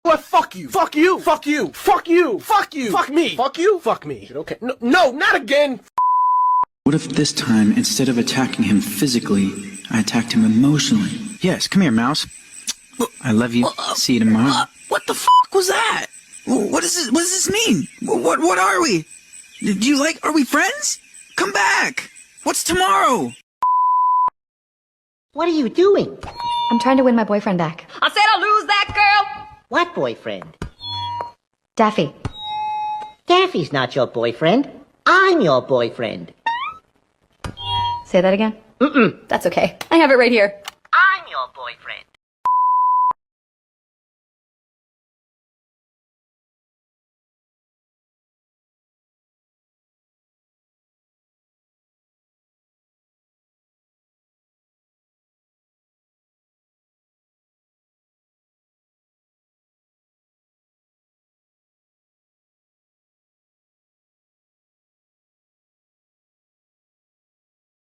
What? Fuck you. Fuck you. Fuck you. Fuck you. Fuck you. Fuck me. Fuck you. Fuck me. Okay. No, not again. What if this time, instead of attacking him physically, I attacked him emotionally? Yes, come here, mouse. I love you. See you tomorrow. What the fuck was that? What does this mean? What are we? Do you like, are we friends? Come back. What's tomorrow? What are you doing? I'm trying to win my boyfriend back. I said I'll lose that girl. What boyfriend? Daffy. Daffy's not your boyfriend. I'm your boyfriend. Say that again? That's okay. I have it right here. I'm your boyfriend.